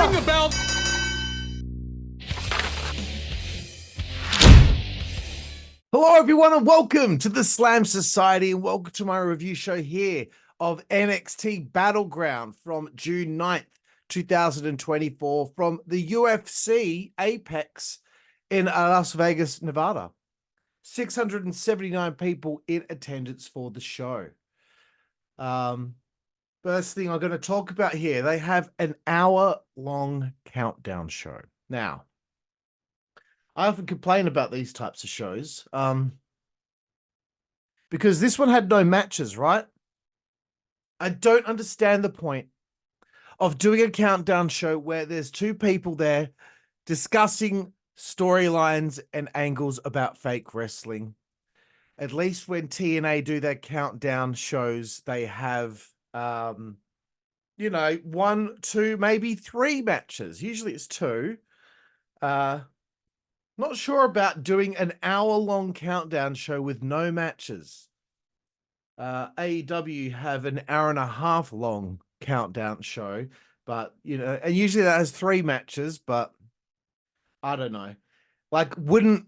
Ring the bell. Hello, everyone, and welcome to the Slam Society, and welcome to my review show here of NXT Battleground from June 9th, 2024, from the UFC Apex in Las Vegas, Nevada. 679 people in attendance for the show. First thing I'm going to talk about here, they have an hour-long countdown show. Now, I often complain about these types of shows because this one had no matches, right? I don't understand the point of doing a countdown show where there's two people there discussing storylines and angles about fake wrestling. At least when TNA do their countdown shows, they have, you know, 1, 2, maybe 3 matches. Usually it's 2. Not sure about doing an hour-long countdown show with no matches. AEW have an hour-and-a-half long countdown show, but, you know, and usually that has 3 matches, but I don't know. Like, wouldn't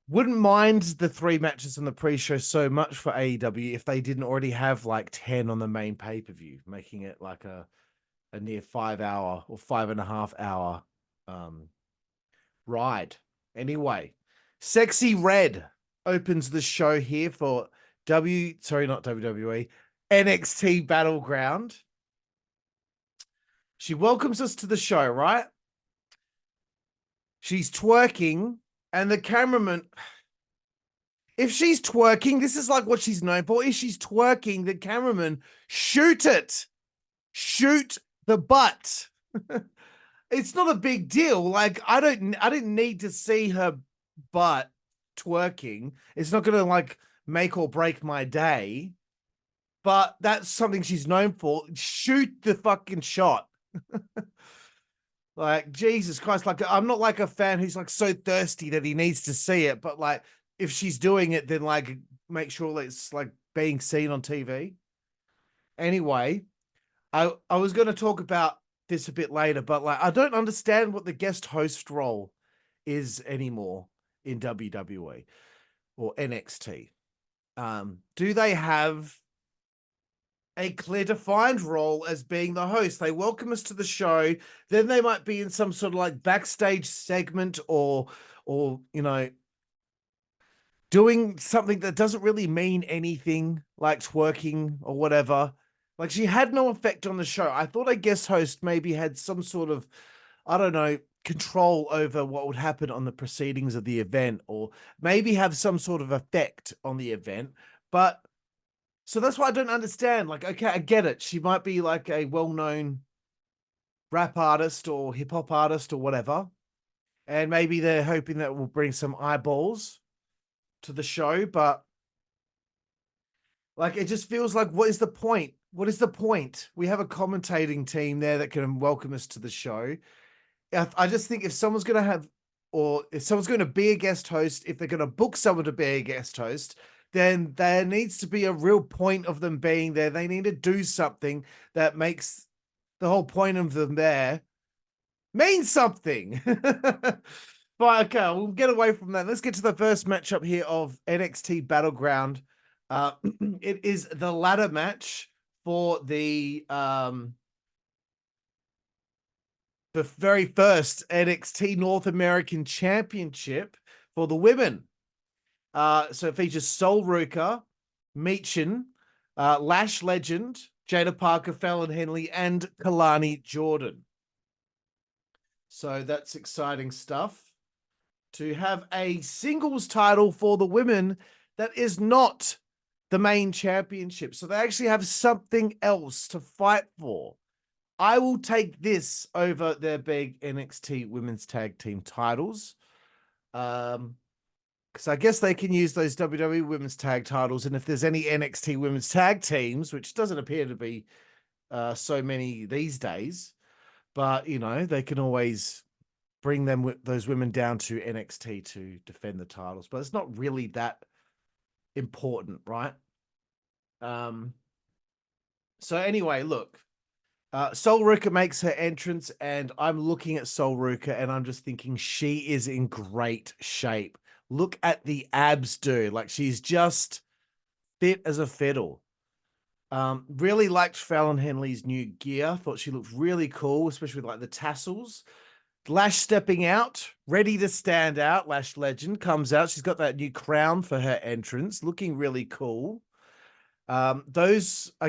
mind the 3 matches on the pre-show so much for AEW if they didn't already have like 10 on the main pay-per-view, making it like a near 5-hour or 5.5-hour ride. Anyway, Sexy Red opens the show here for not WWE, NXT Battleground. She welcomes us to the show, right? She's twerking, and the cameraman, if she's twerking, this is like what she's known for. If she's twerking, the cameraman, shoot it. Shoot the butt. It's not a big deal. Like, I didn't need to see her butt twerking. It's not gonna like make or break my day. But that's something she's known for. Shoot the fucking shot. Like, Jesus Christ, like, I'm not like a fan who's like so thirsty that he needs to see it, but like, if she's doing it, then like make sure it's like being seen on TV. Anyway, I was going to talk about this a bit later, but like, I don't understand what the guest host role is anymore in WWE or NXT. Do they have a clear defined role as being the host? They welcome us to the show, then they might be in some sort of like backstage segment or you know, doing something that doesn't really mean anything, like twerking or whatever. Like, she had no effect on the show. I thought a guest host maybe had some sort of, I don't know, control over what would happen on the proceedings of the event, or maybe have some sort of effect on the event. But so that's why I don't understand. Like, okay, I get it. She might be like a well-known rap artist or hip-hop artist or whatever. And maybe they're hoping that will bring some eyeballs to the show. But like, it just feels like, what is the point? What is the point? We have a commentating team there that can welcome us to the show. I just think if someone's going to have, or if someone's going to be a guest host, if they're going to book someone to be a guest host, then there needs to be a real point of them being there. They need to do something that makes the whole point of them there mean something. But okay, we'll get away from that. Let's get to the first matchup here of NXT Battleground. It is the ladder match for the very first NXT North American Championship for the women. So it features Sol Ruka, Meechin, Lash Legend, Jada Parker, Fallon Henley, and Kalani Jordan. So that's exciting stuff. To have a singles title for the women that is not the main championship. So they actually have something else to fight for. I will take this over their big NXT Women's Tag Team titles. Because I guess they can use those WWE Women's Tag titles. And if there's any NXT Women's Tag Teams, which doesn't appear to be so many these days, but, you know, they can always bring them, those women, down to NXT to defend the titles. But it's not really that important, right? So anyway, look, Sol Ruka makes her entrance, and I'm looking at Sol Ruka, and I'm just thinking she is in great shape. Look at the abs, dude. Like, she's just fit as a fiddle. Really liked Fallon Henley's new gear. Thought she looked really cool, especially with like the tassels. Lash stepping out, ready to stand out. Lash Legend comes out. She's got that new crown for her entrance, looking really cool. I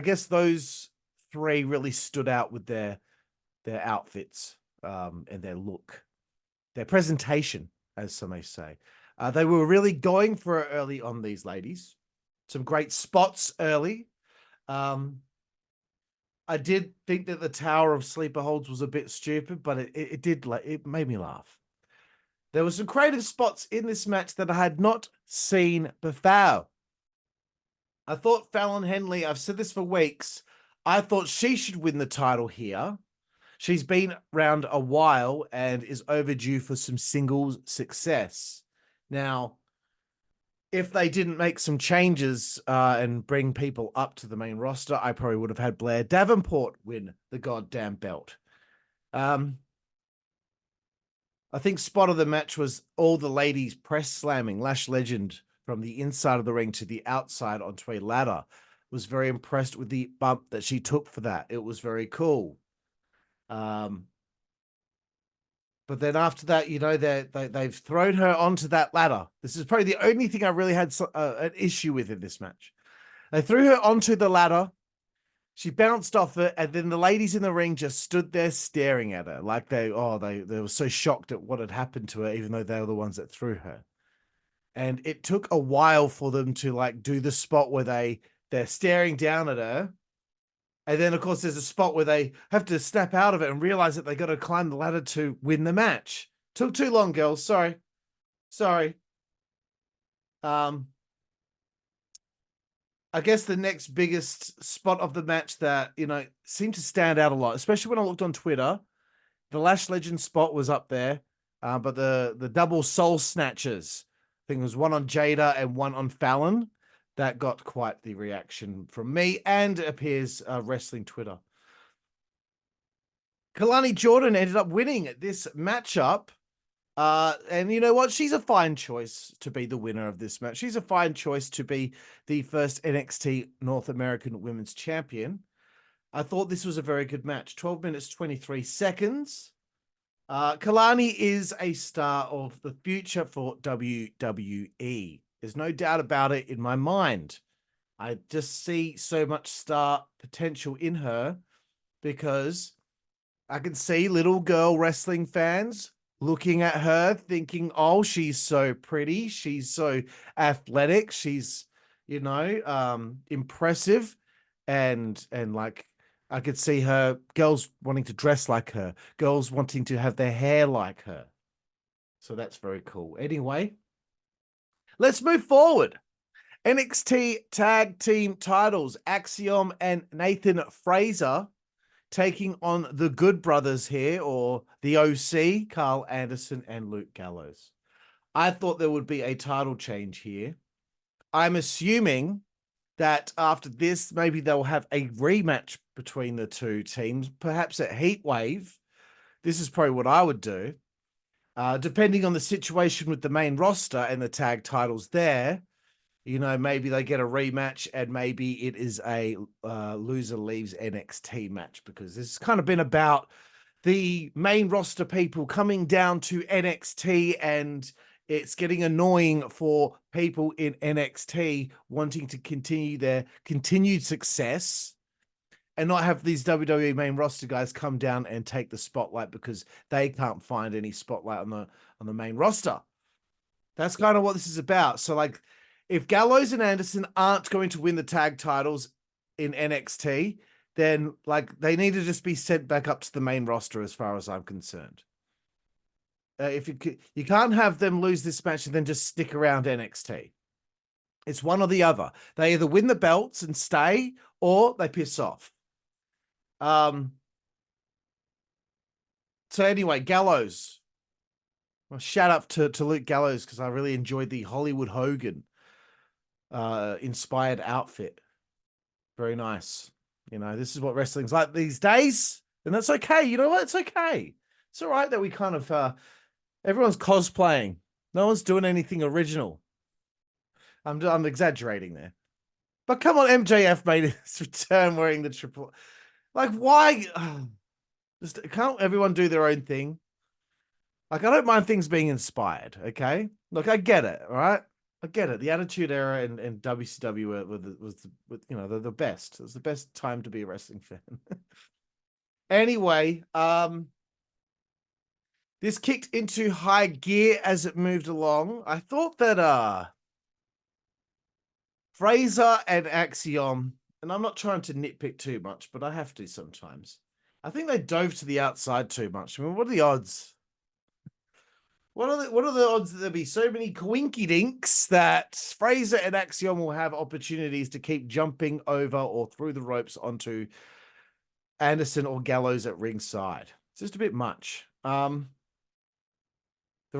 guess those three really stood out with their outfits, and their look, their presentation, as some may say. They were really going for it early on, these ladies. Some great spots early. I did think that the Tower of Sleeper Holds was a bit stupid, but it made me laugh. There were some creative spots in this match that I had not seen before. I thought Fallon Henley, I've said this for weeks, I thought she should win the title here. She's been around a while and is overdue for some singles success. Now, if they didn't make some changes and bring people up to the main roster, I probably would have had Blair Davenport win the goddamn belt. I think spot of the match was all the ladies press slamming Lash Legend from the inside of the ring to the outside onto a ladder. Was very impressed with the bump that she took for that. It was very cool. But then after that, you know, they've thrown her onto that ladder. This is probably the only thing I really had an issue with in this match. They threw her onto the ladder. She bounced off it, and then the ladies in the ring just stood there staring at her like they were so shocked at what had happened to her, even though they were the ones that threw her. And it took a while for them to like do the spot where they're staring down at her. And then, of course, there's a spot where they have to snap out of it and realize that they got to climb the ladder to win the match. Took too long, girls. Sorry. I guess the next biggest spot of the match that, you know, seemed to stand out a lot, especially when I looked on Twitter, the Lash Legend spot was up there, but the double soul snatchers, I think it was one on Jada and one on Fallon, that got quite the reaction from me and it appears wrestling Twitter. Kalani Jordan ended up winning this matchup. And you know what? She's a fine choice to be the winner of this match. She's a fine choice to be the first NXT North American Women's Champion. I thought this was a very good match. 12 minutes, 23 seconds. Kalani is a star of the future for WWE. There's no doubt about it in my mind. I just see so much star potential in her because I can see little girl wrestling fans looking at her thinking, oh, she's so pretty. She's so athletic. She's, you know, impressive. And like, I could see her girls wanting to dress like her, girls wanting to have their hair like her. So that's very cool. Anyway, let's move forward. NXT tag team titles, Axiom and Nathan Fraser taking on the Good Brothers here, or the OC, Carl Anderson and Luke Gallows. I thought there would be a title change here. I'm assuming that after this, maybe they'll have a rematch between the two teams, perhaps at Heatwave. This is probably what I would do. Depending on the situation with the main roster and the tag titles there, you know, maybe they get a rematch and maybe it is a loser leaves NXT match, because this has kind of been about the main roster people coming down to NXT, and it's getting annoying for people in NXT wanting to continue their continued success and not have these WWE main roster guys come down and take the spotlight because they can't find any spotlight on the main roster. That's kind of what this is about. So like, if Gallows and Anderson aren't going to win the tag titles in NXT, then like they need to just be sent back up to the main roster as far as I'm concerned. If you can't have them lose this match and then just stick around NXT. It's one or the other. They either win the belts and stay or they piss off. So anyway, Gallows. Well, shout out to Luke Gallows because I really enjoyed the Hollywood Hogan inspired outfit. Very nice. You know, this is what wrestling's like these days, and that's okay. You know what? It's okay. It's all right that we kind of everyone's cosplaying. No one's doing anything original. I'm exaggerating there. But come on, MJF made his return wearing the triple. Like, why? Just can't everyone do their own thing? Like, I don't mind things being inspired. Okay, look, I get it. All right, I get it. The Attitude Era and WCW was you know the best. It was the best time to be a wrestling fan. Anyway, this kicked into high gear as it moved along. I thought that Fraser and Axiom, and I'm not trying to nitpick too much, but I have to sometimes. I think they dove to the outside too much. I mean, what are the odds? What are the odds that there'll be so many coinky dinks that Fraser and Axiom will have opportunities to keep jumping over or through the ropes onto Anderson or Gallows at ringside? It's just a bit much. The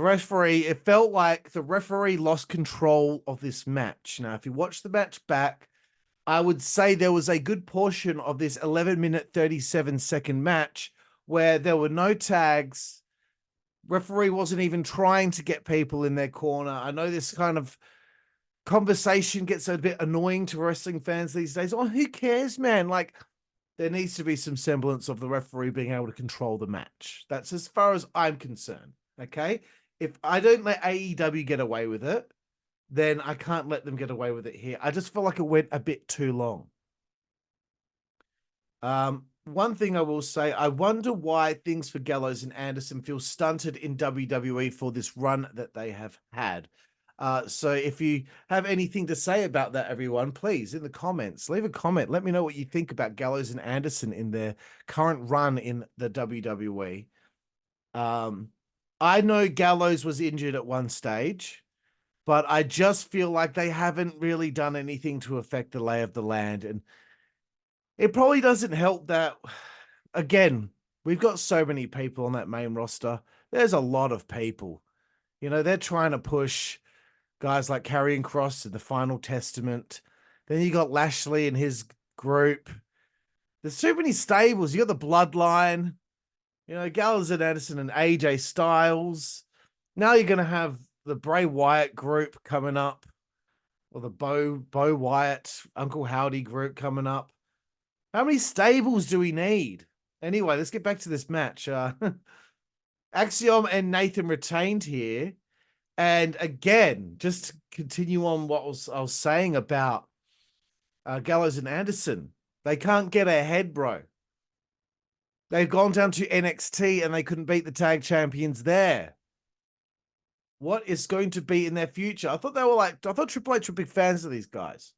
referee, it felt like the referee lost control of this match. Now, if you watch the match back, I would say there was a good portion of this 11-minute, 37-second match where there were no tags. Referee wasn't even trying to get people in their corner. I know this kind of conversation gets a bit annoying to wrestling fans these days. Oh, who cares, man? Like, there needs to be some semblance of the referee being able to control the match. That's as far as I'm concerned. Okay. If I don't let AEW get away with it, then I can't let them get away with it here. I just feel like it went a bit too long. One thing I will say, I wonder why things for Gallows and Anderson feel stunted in WWE for this run that they have had. So if you have anything to say about that, everyone, please, in the comments, leave a comment. Let me know what you think about Gallows and Anderson in their current run in the WWE. I know Gallows was injured at one stage, but I just feel like they haven't really done anything to affect the lay of the land. And it probably doesn't help that, again, we've got so many people on that main roster. There's a lot of people. You know, they're trying to push guys like Karrion Kross and the Final Testament. Then you got Lashley and his group. There's too many stables. You got the Bloodline, you know, Gallows and Anderson and AJ Styles. Now you're going to have the Bray Wyatt group coming up, or the Bo Wyatt, Uncle Howdy group coming up. How many stables do we need? Anyway, let's get back to this match. Axiom and Nathan retained here. And again, just to continue on what I was saying about Gallows and Anderson. They can't get ahead, bro. They've gone down to NXT and they couldn't beat the tag champions there. What is going to be in their future? I thought Triple H were big fans of these guys.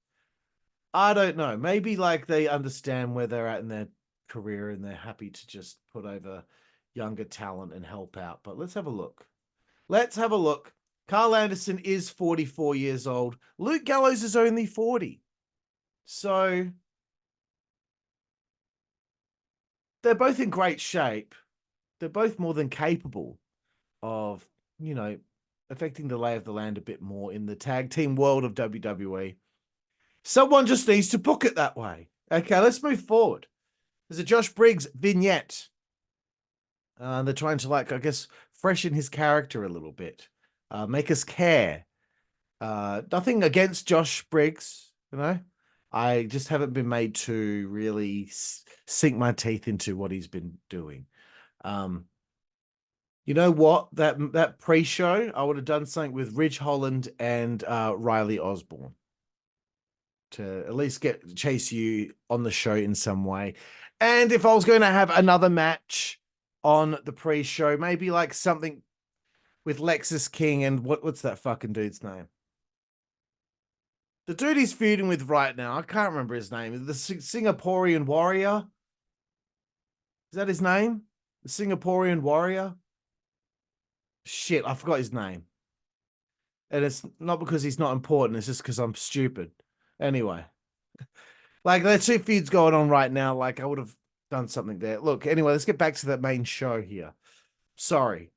I don't know. Maybe like they understand where they're at in their career and they're happy to just put over younger talent and help out. But let's have a look. Let's have a look. Carl Anderson is 44 years old. Luke Gallows is only 40. So they're both in great shape. They're both more than capable of, you know, affecting the lay of the land a bit more in the tag team world of WWE. Someone just needs to book it that way. Okay, let's move forward. There's a Josh Briggs vignette. They're trying to, like, I guess, freshen his character a little bit. Make us care. Nothing against Josh Briggs, you know. I just haven't been made to really sink my teeth into what he's been doing. You know what? That pre-show, I would have done something with Ridge Holland and Riley Osborne to at least chase you on the show in some way. And if I was going to have another match on the pre-show, maybe like something with Lexus King and what's that fucking dude's name? The dude he's feuding with right now, I can't remember his name. The Singaporean Warrior. Is that his name? The Singaporean Warrior? Shit, I forgot his name. And it's not because he's not important, it's just because I'm stupid. Anyway. Like, there's two feuds going on right now. Like, I would have done something there. Look, anyway, let's get back to the main show here. Sorry.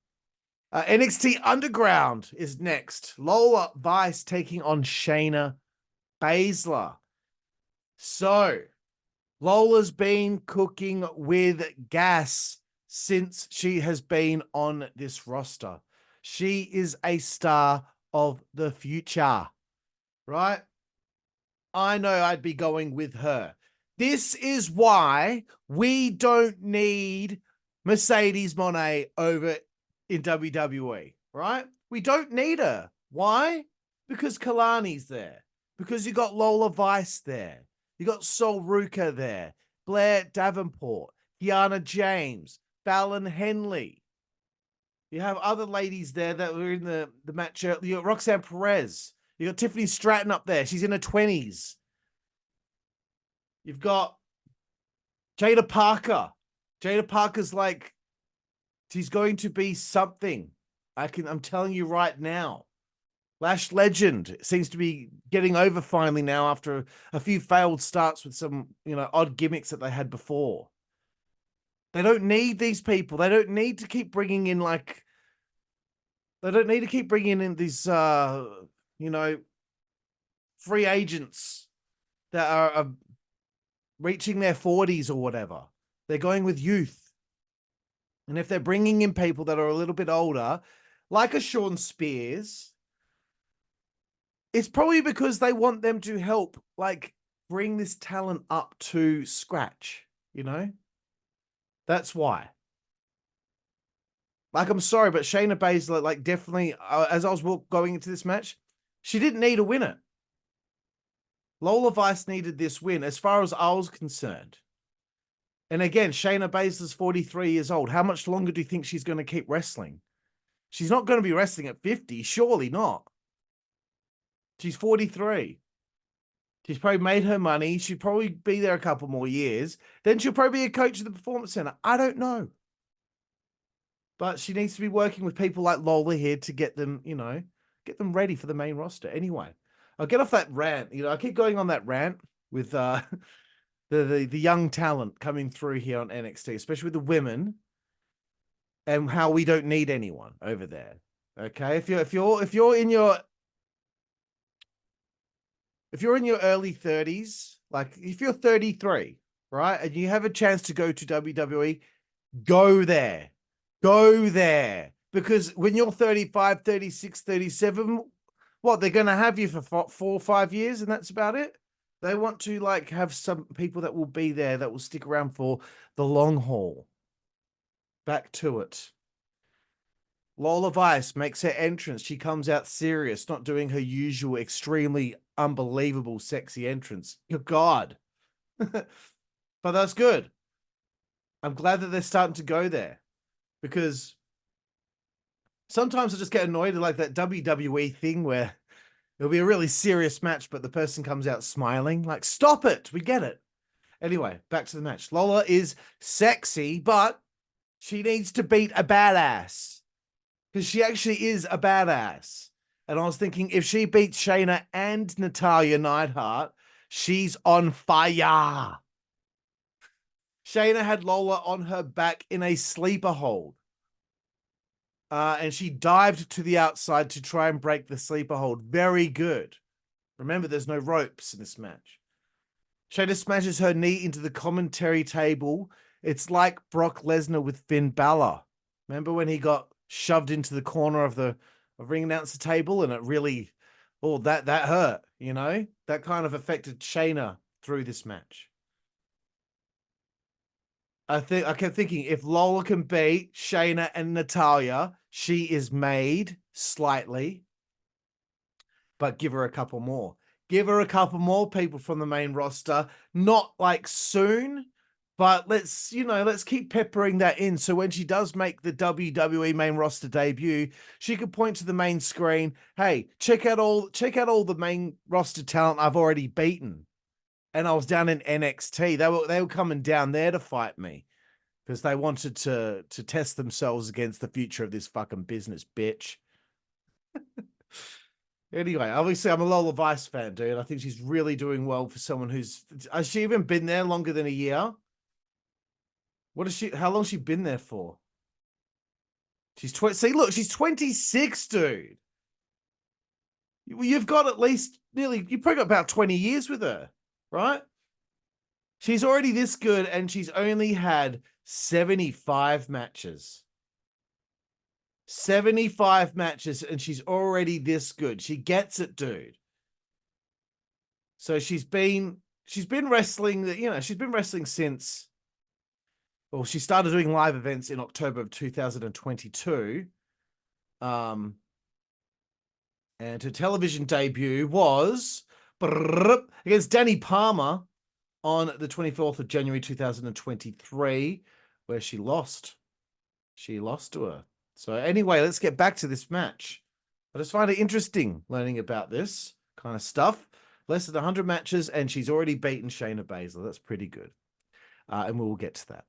NXT Underground is next. Lola Vice taking on Shayna Baszler. So, Lola's been cooking with gas since she has been on this roster. She is a star of the future, right? I know I'd be going with her. This is why we don't need Mercedes Monet over in WWE, right? We don't need her. Why? Because Kalani's there. Because you got Lola Vice there. You got Sol Ruka there. Blair Davenport, Kiana James, Fallon Henley. You have other ladies there that were in the match. You got Roxanne Perez. You got Tiffany Stratton up there. She's in her 20s. You've got Jada Parker. Jada Parker's like, she's going to be something. I'm telling you right now. Lash Legend seems to be getting over finally now after a few failed starts with some, odd gimmicks that they had before. They don't need these people. They don't need to keep bringing in these, free agents that are reaching their 40s or whatever. They're going with youth. And if they're bringing in people that are a little bit older, like a Sean Spears, it's probably because they want them to help, bring this talent up to scratch, That's why. I'm sorry, but Shayna Baszler, definitely, as I was going into this match, she didn't need to win it. Lola Vice needed this win, as far as I was concerned. And again, Shayna Baszler's 43 years old. How much longer do you think she's going to keep wrestling? She's not going to be wrestling at 50. Surely not. She's 43. She's probably made her money. She'd probably be there a couple more years. Then she'll probably be a coach at the Performance Center. I don't know. But she needs to be working with people like Lola here to get them, get them ready for the main roster. Anyway, I'll get off that rant. I keep going on that rant with the young talent coming through here on NXT, especially with the women, and how we don't need anyone over there. Okay, if you're in your early 30s, if you're 33, right, and you have a chance to go to WWE, go there. Go there. Because when you're 35, 36, 37, what, they're going to have you for 4 or 5 years and that's about it? They want to have some people that will be there, that will stick around for the long haul. Back to it. Lola Vice makes her entrance. She comes out serious, not doing her usual extremely unbelievable sexy entrance. Good God. But that's good. I'm glad that they're starting to go there, because sometimes I just get annoyed at that WWE thing where it'll be a really serious match, but the person comes out smiling. Stop it. We get it. Anyway, back to the match. Lola is sexy, but she needs to beat a badass, because she actually is a badass. And I was thinking, if she beats Shayna and Natalya Neidhart, she's on fire. Shayna had Lola on her back in a sleeper hold. And she dived to the outside to try and break the sleeper hold. Very good. Remember, there's no ropes in this match. Shayna smashes her knee into the commentary table. It's like Brock Lesnar with Finn Balor. Remember when he got shoved into the corner of the ring announcer table, and it really, that hurt, That kind of affected Shayna through this match. I kept thinking, if Lola can beat Shayna and Natalya, she is made slightly. But give her a couple more. Give her a couple more people from the main roster. Not soon, but let's keep peppering that in. So when she does make the WWE main roster debut, she could point to the main screen. Hey, check out all the main roster talent I've already beaten. And I was down in NXT. They were coming down there to fight me, because they wanted to test themselves against the future of this fucking business, bitch. Anyway, obviously I'm a Lola Vice fan, dude. I think she's really doing well for someone has she even been there longer than a year? How long has she been there for? She's 20. See, look, she's 26, dude. You've got at least you've probably got about 20 years with her, right? She's already this good, and she's only had 75 matches. 75 matches, and she's already this good. She gets it, dude. So she's been wrestling, she's been wrestling since, well, she started doing live events in October of 2022. And her television debut was against Danny Palmer on the 24th of January 2023, where she lost. She lost to her. So anyway, let's get back to this match. I just find it interesting learning about this kind of stuff. Less than 100 matches, and she's already beaten Shayna Baszler. That's pretty good. And we'll get to that.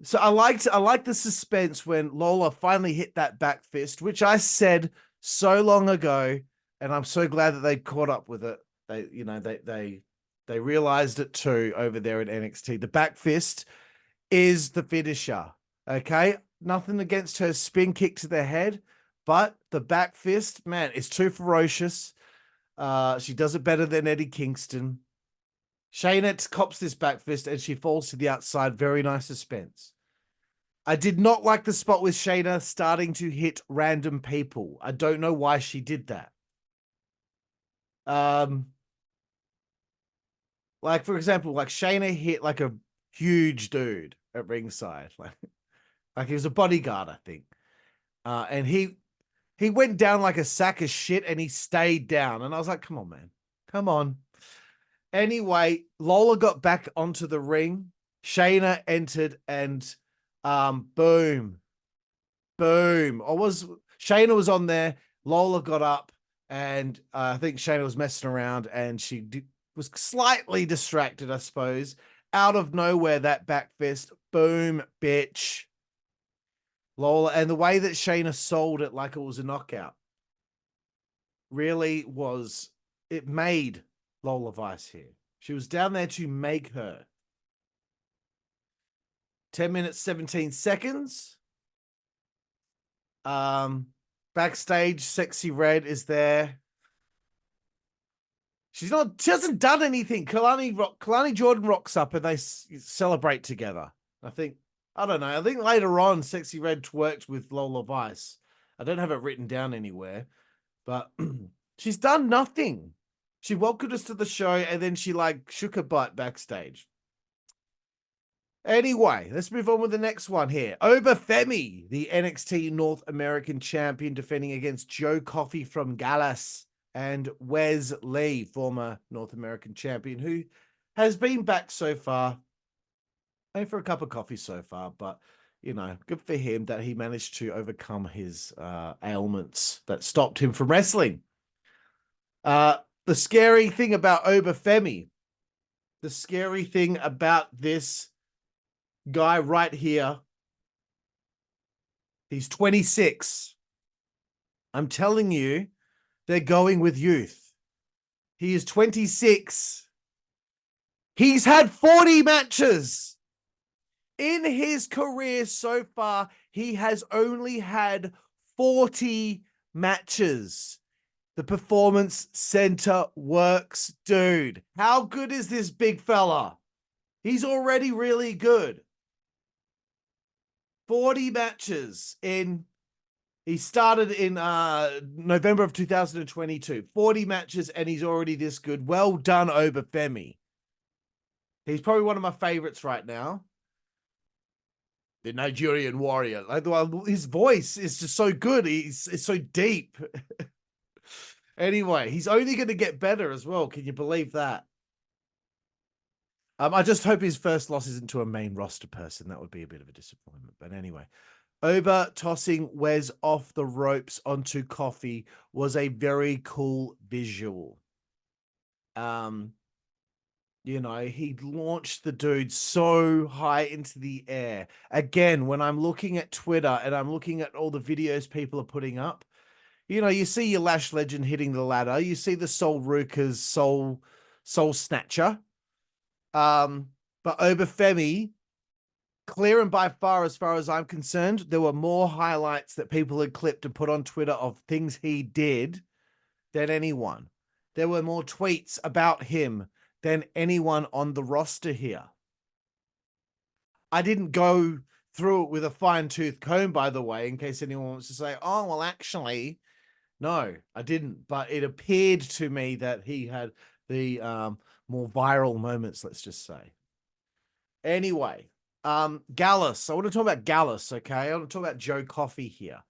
So I liked the suspense when Lola finally hit that back fist, which I said so long ago, and I'm so glad that they caught up with it. They realized it too over there at NXT. The back fist is the finisher. Okay, nothing against her spin kick to the head, but the back fist, man, is too ferocious. She does it better than Eddie Kingston. Shayna cops this back fist and she falls to the outside. Very nice suspense. I did not like the spot with Shayna starting to hit random people. I don't know why she did that. Like, for example, like Shayna hit like a huge dude at ringside. Like he was a bodyguard, I think. And he went down like a sack of shit and he stayed down. And I was like, come on, man. Come on. Anyway, Lola got back onto the ring. Shayna entered and boom. Shayna was on there. Lola got up and I think Shayna was messing around and she was slightly distracted, I suppose. Out of nowhere, that back fist. Boom, bitch. Lola, and the way that Shayna sold it like it was a knockout really was, it made Lola Vice here. She was down there to make her. 10 minutes, 17 seconds. Backstage, Sexy Red is there. She hasn't done anything. Kalani Jordan rocks up and they celebrate together. I don't know. I think later on, Sexy Red worked with Lola Vice. I don't have it written down anywhere, but she's done nothing. She welcomed us to the show and then she like shook her butt backstage. Anyway, let's move on with the next one here. Oba Femi, the NXT North American champion, defending against Joe Coffey from Dallas and Wes Lee, former North American champion, who has been back so far. Only for a cup of coffee so far, but good for him that he managed to overcome his ailments that stopped him from wrestling. The scary thing about Oba Femi, the scary thing about this guy right here, he's 26. I'm telling you, they're going with youth. He is 26. He's had 40 matches. In his career so far, he has only had 40 matches. The Performance Center works, dude. How good is this big fella? He's already really good. 40 matches he started in November of 2022. 40 matches and he's already this good. Well done, Oba Femi. He's probably one of my favorites right now. The Nigerian warrior. Like, his voice is just so good. It's so deep. Anyway, he's only going to get better as well. Can you believe that? I just hope his first loss isn't to a main roster person. That would be a bit of a disappointment. But anyway, Oba tossing Wes off the ropes onto Coffey was a very cool visual. He launched the dude so high into the air. Again, when I'm looking at Twitter and I'm looking at all the videos people are putting up, you see your Lash Legend hitting the ladder. You see the Soul Ruka's Soul Snatcher. But Oba Femi, clear and by far as I'm concerned, there were more highlights that people had clipped and put on Twitter of things he did than anyone. there were more tweets about him than anyone on the roster here. I didn't go through it with a fine-tooth comb, by the way, in case anyone wants to say, oh, well, actually, no, I didn't. But it appeared to me that he had the more viral moments, let's just say. Anyway, Gallus. I want to talk about Gallus, okay? I want to talk about Joe Coffey here.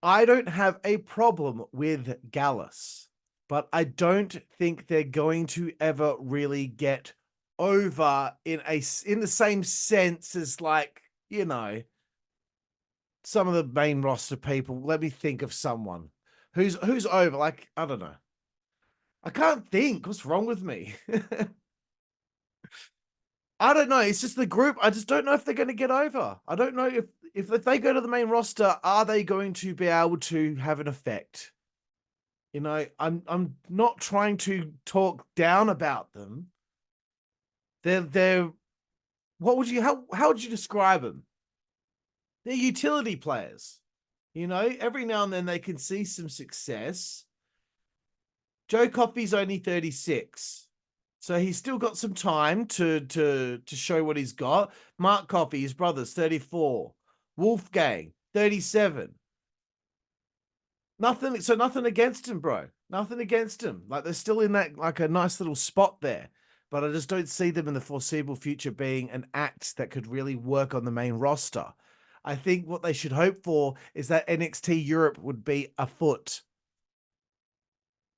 I don't have a problem with Gallus, but I don't think they're going to ever really get over in the same sense as, like, you know, some of the main roster people. Let me think of someone who's over. Like, I don't know. I can't think. What's wrong with me? I don't know. It's just the group. I just don't know if they're going to get over. I don't know if they go to the main roster, are they going to be able to have an effect? You know, I'm not trying to talk down about them. They're what would you how would you describe them? They're utility players. You know, every now and then they can see some success. Joe Coffey's only 36. So he's still got some time to show what he's got. Mark Coffey, his brother's 34. Wolfgang, 37. Nothing against him, bro. Nothing against him. Like, they're still in that, like, a nice little spot there. But I just don't see them in the foreseeable future being an act that could really work on the main roster. I think what they should hope for is that NXT Europe would be afoot.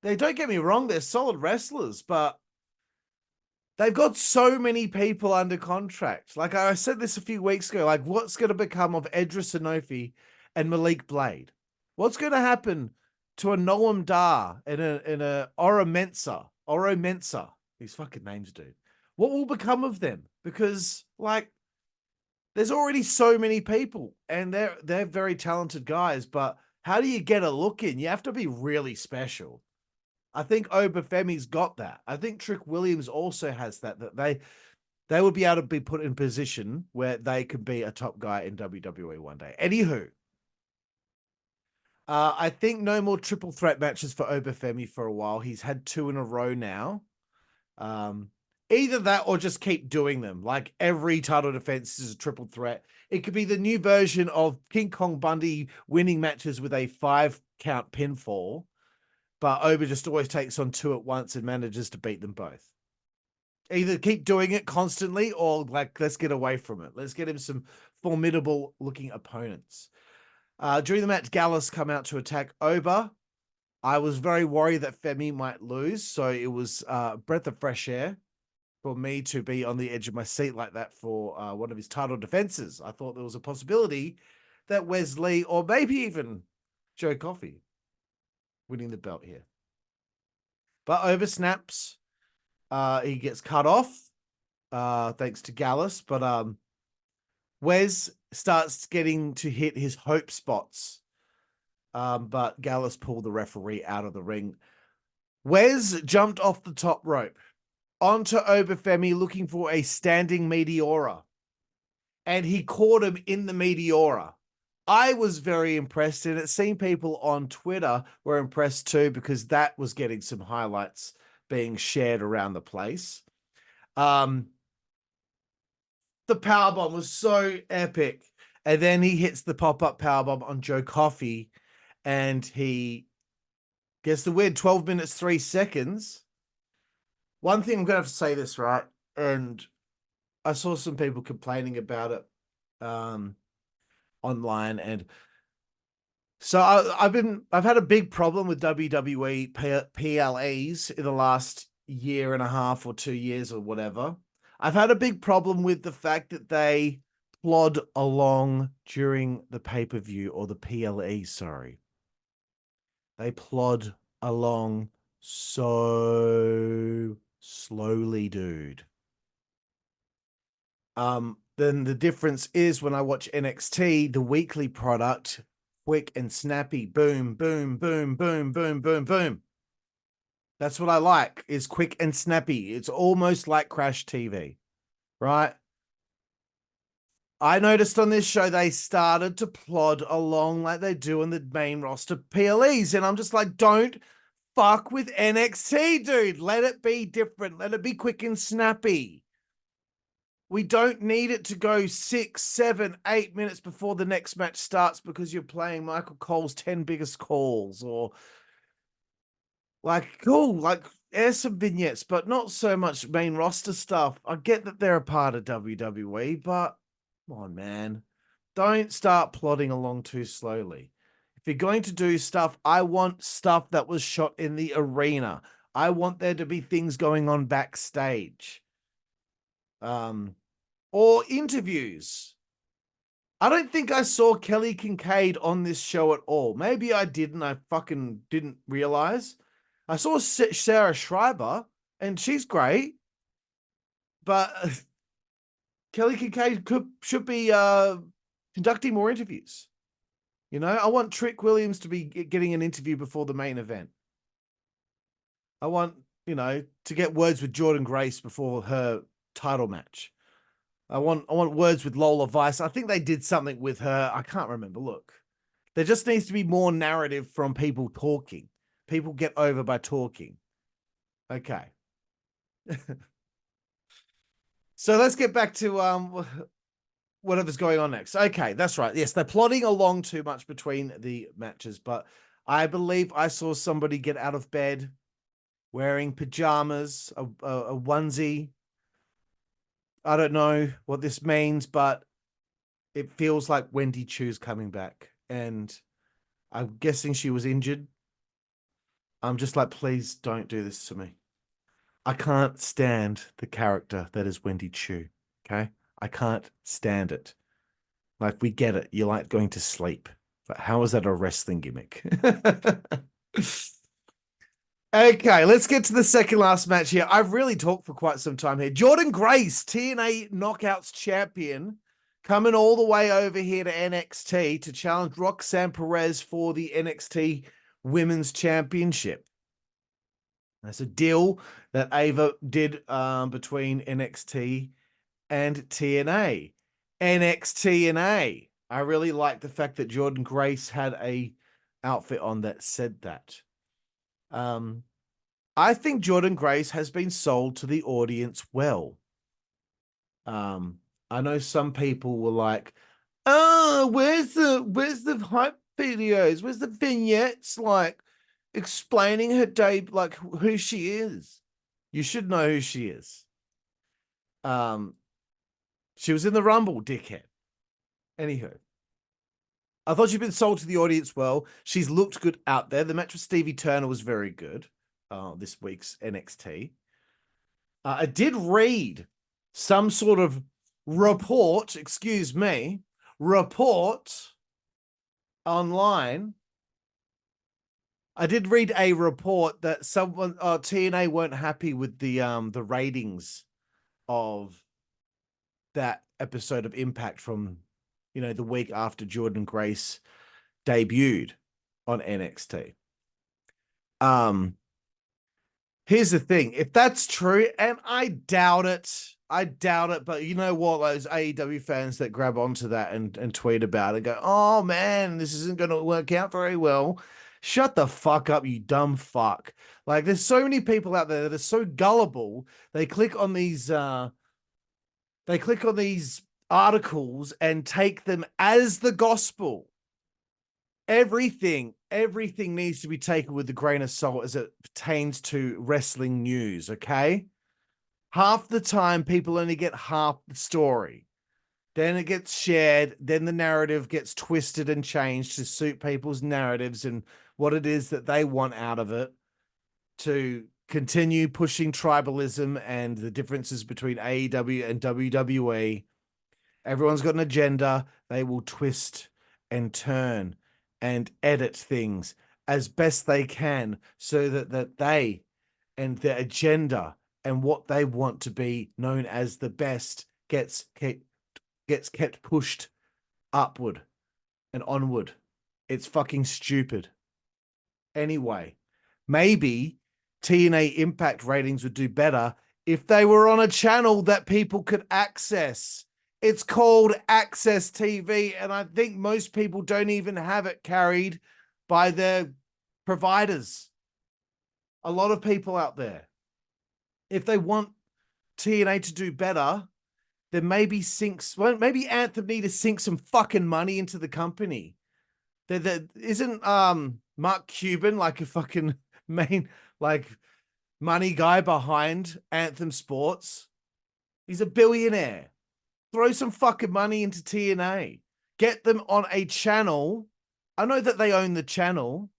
They don't get me wrong, they're solid wrestlers, but they've got so many people under contract. Like I said this a few weeks ago, like, what's going to become of Edra Sanofi and Malik Blade? What's going to happen to a Noam Dar and a Oro Mensah? These fucking names, dude. What will become of them? Because, like, there's already so many people, and they're very talented guys, but how do you get a look in? You have to be really special. I think Obafemi's got that. I think Trick Williams also has that they would be able to be put in position where they could be a top guy in WWE one day. Anywho, I think no more triple threat matches for Obafemi for a while. He's had 2 in a row now. Either that or just keep doing them. Like, every title defense is a triple threat. It could be the new version of King Kong Bundy winning matches with a 5-count pinfall, but Oba just always takes on 2 at once and manages to beat them both. Either keep doing it constantly or, like, let's get away from it. Let's get him some formidable looking opponents. During the match, Gallus come out to attack Oba. I was very worried that Femi might lose, so it was a breath of fresh air for me to be on the edge of my seat like that for one of his title defenses. I thought there was a possibility that Wesley, or maybe even Joe Coffey, winning the belt here. But Oba snaps. He gets cut off thanks to Gallus, but Wes starts getting to hit his hope spots. But Gallus pulled the referee out of the ring. Wes jumped off the top rope onto Obafemi looking for a standing Meteora, and he caught him in the Meteora. I was very impressed, and it seemed people on Twitter were impressed too, because that was getting some highlights being shared around the place. The powerbomb was so epic, and then he hits the pop-up powerbomb on Joe Coffey, and he gets the win. 12 minutes 3 seconds. One thing, I'm going to have to say this, right? And I saw some people complaining about it online, and so I've had a big problem with WWE PLEs in the last year and a half or 2 years or whatever. I've had a big problem with the fact that they plod along during the pay-per-view, or the PLE, sorry. They plod along so slowly, dude. Then the difference is when I watch NXT, the weekly product, quick and snappy, boom, boom, boom, boom, boom, boom, boom. That's what I like, is quick and snappy. It's almost like Crash TV, right? I noticed on this show, they started to plod along like they do in the main roster PLEs. And I'm just like, don't fuck with NXT, dude. Let it be different. Let it be quick and snappy. We don't need it to go 6, 7, 8 minutes before the next match starts because you're playing Michael Cole's 10 biggest calls, or like, cool, like air some vignettes, but not so much main roster stuff. I get that they're a part of WWE, but come on, man. Don't start plodding along too slowly. If you're going to do stuff, I want stuff that was shot in the arena. I want there to be things going on backstage. Or interviews. I don't think I saw Kelly Kincaid on this show at all. Maybe I did and I fucking didn't realize. I saw Sarah Schreiber and she's great, but Kelly Kincaid should be conducting more interviews. You know, I want Trick Williams to be getting an interview before the main event. I want, you know, to get words with Jordan Grace before her title match. I want words with Lola Vice. I think they did something with her. I can't remember. Look, there just needs to be more narrative from people talking. People get over by talking. Okay. So let's get back to whatever's going on next. Okay, that's right. Yes, they're plodding along too much between the matches, but I believe I saw somebody get out of bed wearing pajamas, a onesie. I don't know what this means, but it feels like Wendy Chu's coming back. And I'm guessing she was injured. I'm just like, please don't do this to me. I can't stand the character that is Wendy Chu. Okay? I can't stand it. Like, we get it. You like going to sleep. But how is that a wrestling gimmick? Okay, let's get to the second last match here. I've really talked for quite some time here. Jordan Grace, TNA Knockouts champion, coming all the way over here to NXT to challenge Roxanne Perez for the NXT Women's Championship. That's a deal that Ava did between NXT and TNA. NXT. I really like the fact that Jordan Grace had a outfit on that said that. I think Jordan Grace has been sold to the audience well. I know some people were like, "Oh, where's the hype videos? Where's the vignettes like explaining her day, like who she is?" You should know who she is. She was in the Rumble, dickhead. Anywho, I thought she'd been sold to the audience well. She's looked good out there. The match with Stevie Turner was very good. This week's NXT. I did read some sort of report online. I did read a report that someone, TNA weren't happy with the ratings of that episode of Impact from, you know, the week after Jordan Grace debuted on NXT. Here's the thing. If that's true, and I doubt it, but you know what? Those AEW fans that grab onto that and tweet about it go, "Oh man, this isn't going to work out very well." Shut the fuck up, you dumb fuck. Like, there's so many people out there that are so gullible. They click on these articles and take them as the gospel. Everything needs to be taken with a grain of salt as it pertains to wrestling news, okay? Half the time, people only get half the story. Then it gets shared. Then the narrative gets twisted and changed to suit people's narratives and what it is that they want out of it, to continue pushing tribalism and the differences between AEW and WWE. Everyone's got an agenda. They will twist and turn and edit things as best they can so that they and their agenda and what they want to be known as the best gets kept pushed upward and onward. It's fucking stupid. Anyway, maybe TNA Impact ratings would do better if they were on a channel that people could access. It's called Access TV, and I think most people don't even have it carried by their providers. a lot of people out there, if they want TNA to do better, then maybe maybe Anthem need to sink some fucking money into the company. That isn't Mark Cuban like a fucking main like money guy behind Anthem Sports? He's a billionaire. Throw some fucking money into TNA. Get them on a channel. I know that they own the channel,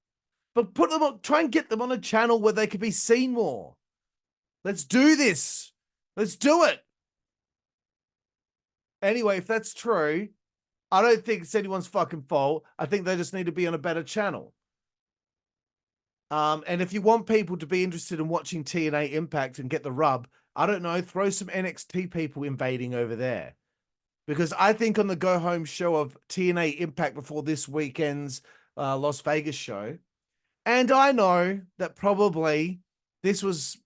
but put them on, try and get them on a channel where they could be seen more. Let's do this. Let's do it. Anyway, if that's true, I don't think it's anyone's fucking fault. I think they just need to be on a better channel. And if you want people to be interested in watching TNA Impact and get the rub, I don't know, throw some NXT people invading over there. Because I think on the go home show of TNA Impact before this weekend's Las Vegas show, and I know that probably this was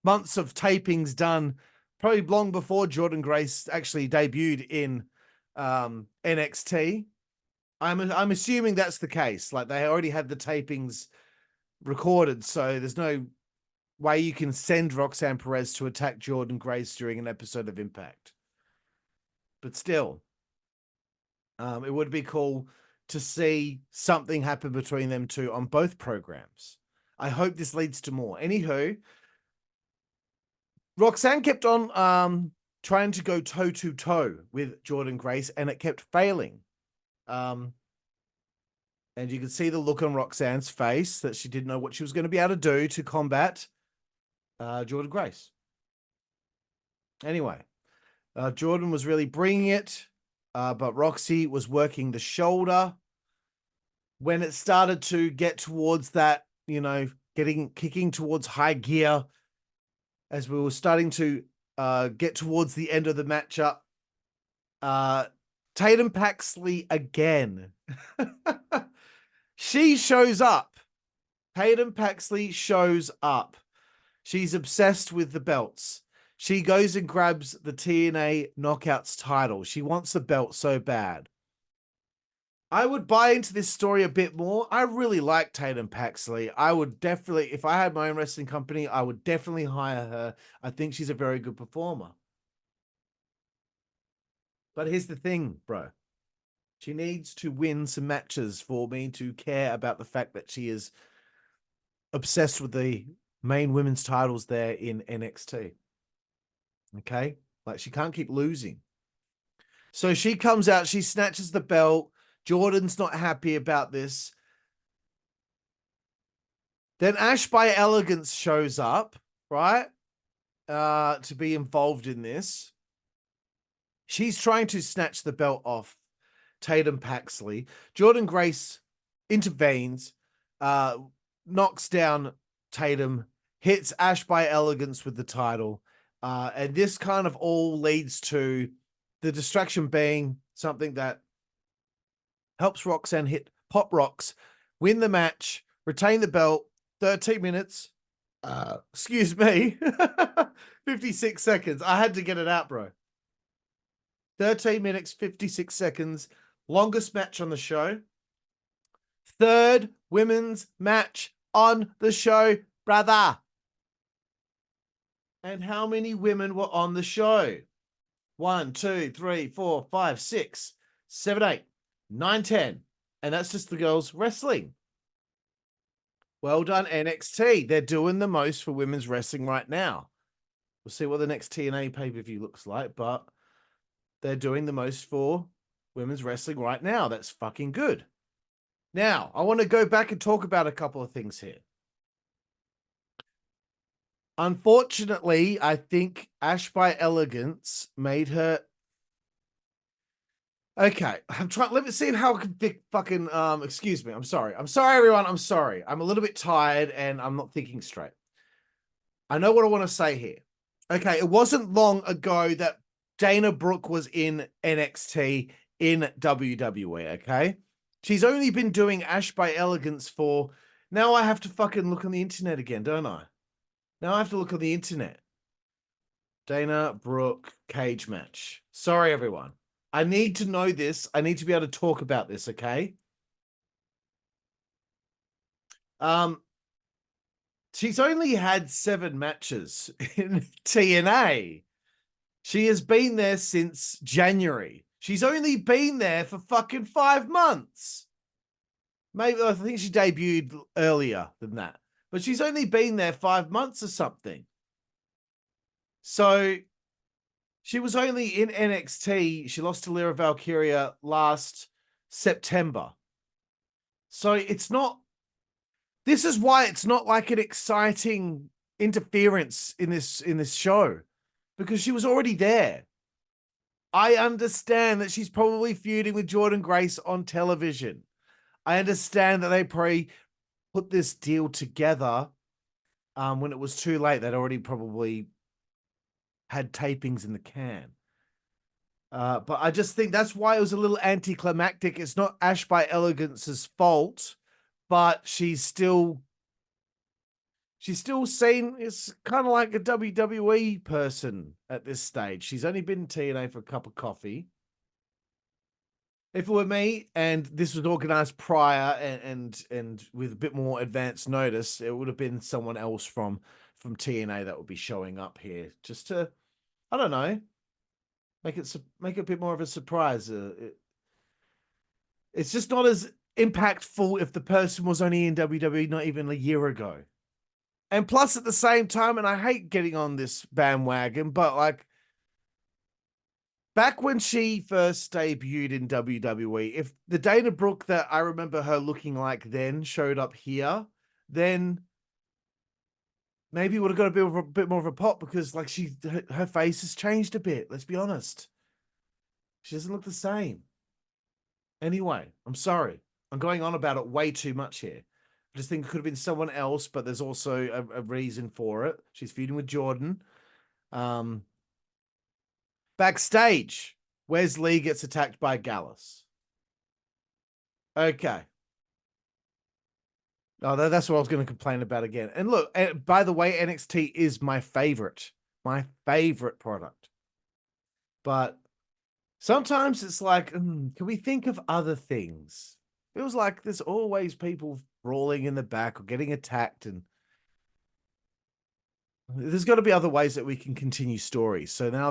months of tapings done, probably long before Jordynne Grace actually debuted in NXT. I'm assuming that's the case. Like they already had the tapings recorded, so there's no way you can send Roxanne Perez to attack Jordynne Grace during an episode of Impact. But still, it would be cool to see something happen between them two on both programs. I hope this leads to more. Anywho, Roxanne kept on trying to go toe-to-toe with Jordynne Grace, and it kept failing. And you could see the look on Roxanne's face that she didn't know what she was going to be able to do to combat Jordynne Grace. Anyway, Jordynne was really bringing it, but Roxy was working the shoulder. When it started to get towards that, you know, kicking towards high gear, as we were starting to get towards the end of the matchup, Tatum Paxley again. She shows up. Tatum Paxley shows up. She's obsessed with the belts. She goes and grabs the TNA Knockouts title. She wants the belt so bad. I would buy into this story a bit more. I really like Tatum Paxley. I would definitely, if I had my own wrestling company, I would definitely hire her. I think she's a very good performer. But here's the thing, bro. She needs to win some matches for me to care about the fact that she is obsessed with the main women's titles there in NXT. Okay? Like, she can't keep losing. So she comes out, she snatches the belt. Jordynne's not happy about this. Then Ash by Elegance shows up, right? To be involved in this. She's trying to snatch the belt off Tatum Paxley. Jordynne Grace intervenes, knocks down Tatum, hits Ash by Elegance with the title. And this kind of all leads to the distraction being something that helps Roxanne hit Pop Rocks, win the match, retain the belt, 13 minutes. Excuse me, 56 seconds. I had to get it out, bro. 13 minutes, 56 seconds. Longest match on the show. Third women's match on the show, brother. And how many women were on the show? 1, 2, 3, 4, 5, 6, 7, 8, 9, 10. And that's just the girls wrestling. Well done, NXT. They're doing the most for women's wrestling right now. We'll see what the next TNA pay-per-view looks like, but they're doing the most for women's wrestling right now. That's fucking good. Now, I want to go back and talk about a couple of things here. Unfortunately, I think Ash by Elegance made her... Okay, I'm trying. Let me see how I can fucking excuse me. I'm sorry, everyone. I'm sorry. I'm a little bit tired and I'm not thinking straight. I know what I want to say here. Okay, it wasn't long ago that Dana Brooke was in NXT in WWE. Okay, she's only been doing Ash by Elegance for... Now I have to fucking look on the internet again, don't I? Now I have to look on the internet. Dana Brooke cage match. Sorry, everyone. I need to know this. I need to be able to talk about this, okay? She's only had 7 matches in TNA. She has been there since January. She's only been there for fucking 5 months. Maybe I think she debuted earlier than that, but she's only been there 5 months or something. So she was only in NXT. She lost to Lyra Valkyria last September. So it's not, this is why it's not like an exciting interference in this show, because she was already there. I understand that she's probably feuding with Jordynne Grace on television. I understand that they probably put this deal together when it was too late. They'd already probably had tapings in the can. But I just think that's why it was a little anticlimactic. It's not Ash by Elegance's fault, but she's still seen as kind of like a WWE person at this stage. She's only been in TNA for a cup of coffee. If it were me and this was organized prior and with a bit more advance notice, it would have been someone else from TNA that would be showing up here just to, I don't know, make it a bit more of a surprise. It's just not as impactful if the person was only in WWE not even a year ago. And plus, at the same time, and I hate getting on this bandwagon, but like, back when she first debuted in WWE, if the Dana Brooke that I remember her looking like then showed up here, then maybe would have got a bit more of a pop, because like her face has changed a bit. Let's be honest. She doesn't look the same. Anyway, I'm sorry. I'm going on about it way too much here. I just think it could have been someone else, but there's also a reason for it. She's feuding with Jordynne. Backstage, Wesley gets attacked by Gallus. Okay. Oh, that's what I was going to complain about again. And look, by the way, NXT is my favorite product. But sometimes it's like, can we think of other things? Feels like there's always people brawling in the back or getting attacked, and there's got to be other ways that we can continue stories. So now